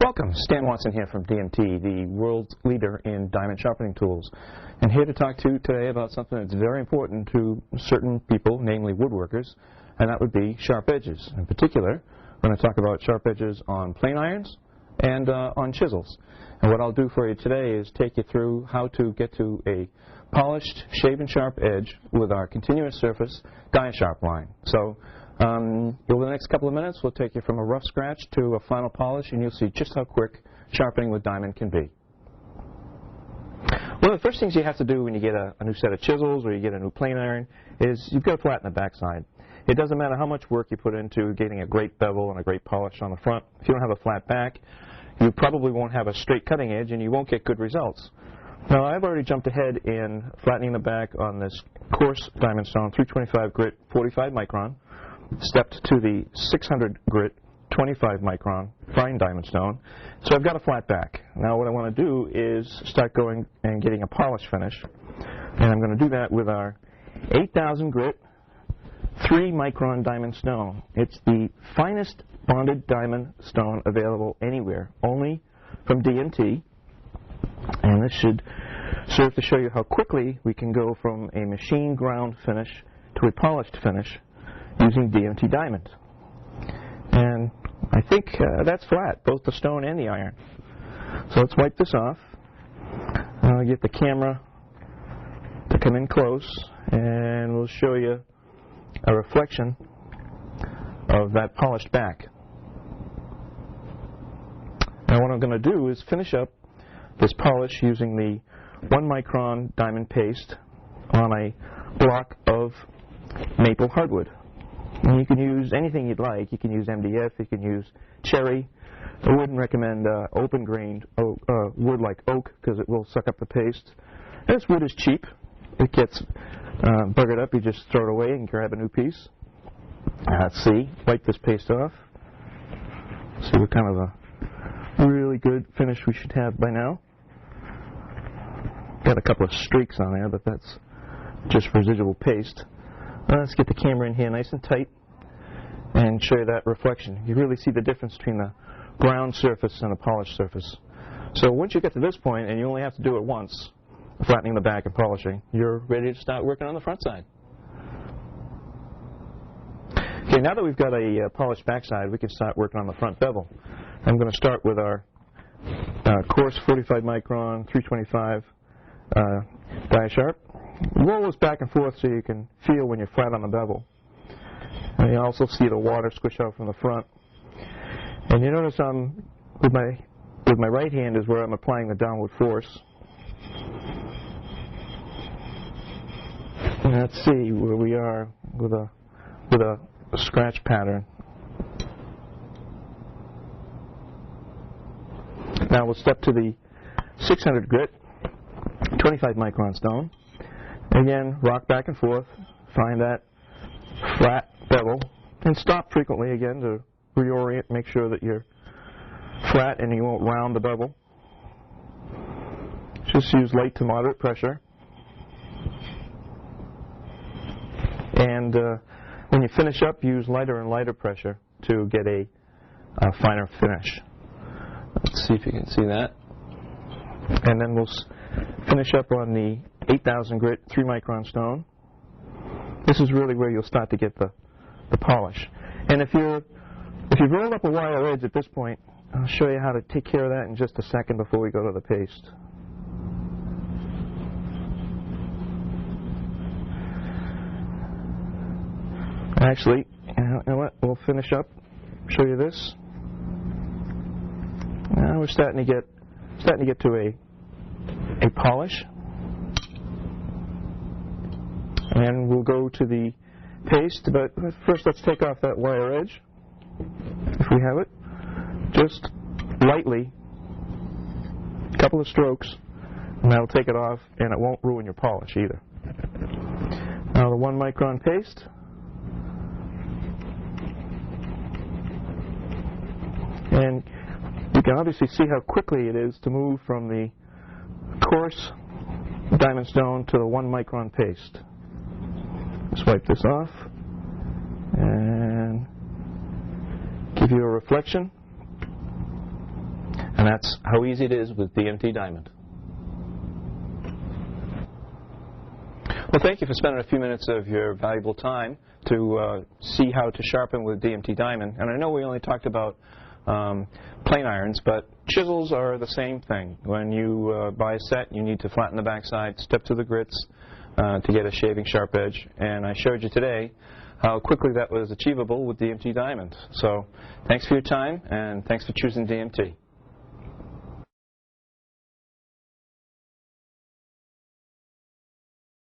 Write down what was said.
Welcome, Stan Watson here from DMT, the world's leader in diamond sharpening tools. And here to talk to you today about something that's very important to certain people, namely woodworkers, and that would be sharp edges. In particular, I'm going to talk about sharp edges on plane irons and on chisels. And what I'll do for you today is take you through how to get to a polished, shaven sharp edge with our continuous surface DiaSharp line. So over the next couple of minutes, we'll take you from a rough scratch to a final polish, and you'll see just how quick sharpening with diamond can be. One of the first things you have to do when you get a new set of chisels or you get a new plane iron is you've got to flatten the backside. It doesn't matter how much work you put into getting a great bevel and a great polish on the front. If you don't have a flat back, you probably won't have a straight cutting edge and you won't get good results. Now, I've already jumped ahead in flattening the back on this coarse diamond stone, 325 grit, 45 micron, stepped to the 600 grit, 25 micron fine diamond stone. So I've got a flat back. Now what I want to do is start going and getting a polish finish. And I'm going to do that with our 8,000 grit, 3 micron diamond stone. It's the finest bonded diamond stone available anywhere, only from DMT. And this should serve to show you how quickly we can go from a machine ground finish to a polished finish using DMT diamond. And I think that's flat, both the stone and the iron. So let's wipe this off. I'll get the camera to come in close, and we'll show you a reflection of that polished back. Now what I'm going to do is finish up this polish using the 1 micron diamond paste on a block of maple hardwood. And you can use anything you'd like. You can use MDF, you can use cherry. I wouldn't recommend open-grained wood like oak because it will suck up the paste. And this wood is cheap. It gets buggered up. You just throw it away and grab a new piece. Let's see. Wipe this paste off. See what kind of a really good finish we should have by now. Got a couple of streaks on there, but that's just residual paste. Let's get the camera in here nice and tight and show you that reflection. You really see the difference between the ground surface and the polished surface. So once you get to this point, and you only have to do it once, flattening the back and polishing, you're ready to start working on the front side. Okay, now that we've got a polished backside, we can start working on the front bevel. I'm going to start with our coarse 45 micron 325 DiaSharp. Roll this back and forth so you can feel when you're flat on the bevel. And you also see the water squish out from the front. And you notice with my right hand is where I'm applying the downward force. And let's see where we are with a scratch pattern. Now we'll step to the 600 grit, 25 micron stone. Again, rock back and forth, find that flat bevel, and stop frequently again to reorient, make sure that you're flat and you won't round the bevel. Just use light to moderate pressure. And when you finish up, use lighter and lighter pressure to get a finer finish. Let's see if you can see that. And then we'll finish up on the 8,000 grit 3 micron stone. This is really where you'll start to get the polish. And if you've rolled up a wire edge at this point, I'll show you how to take care of that in just a second before we go to the paste. Actually, you know what? We'll finish up, show you this. Now we're starting to get to a polish. And we'll go to the paste, but first let's take off that wire edge, if we have it. Just lightly, a couple of strokes, and that'll take it off, and it won't ruin your polish either. Now the 1 micron paste. And you can obviously see how quickly it is to move from the coarse diamond stone to the 1 micron paste. Just wipe this off and give you a reflection. And that's how easy it is with DMT Diamond. Well, thank you for spending a few minutes of your valuable time to see how to sharpen with DMT Diamond. And I know we only talked about plane irons, but chisels are the same thing. When you buy a set, you need to flatten the backside, step through the grits to get a shaving sharp edge. And I showed you today how quickly that was achievable with DMT Diamond. So thanks for your time, and thanks for choosing DMT.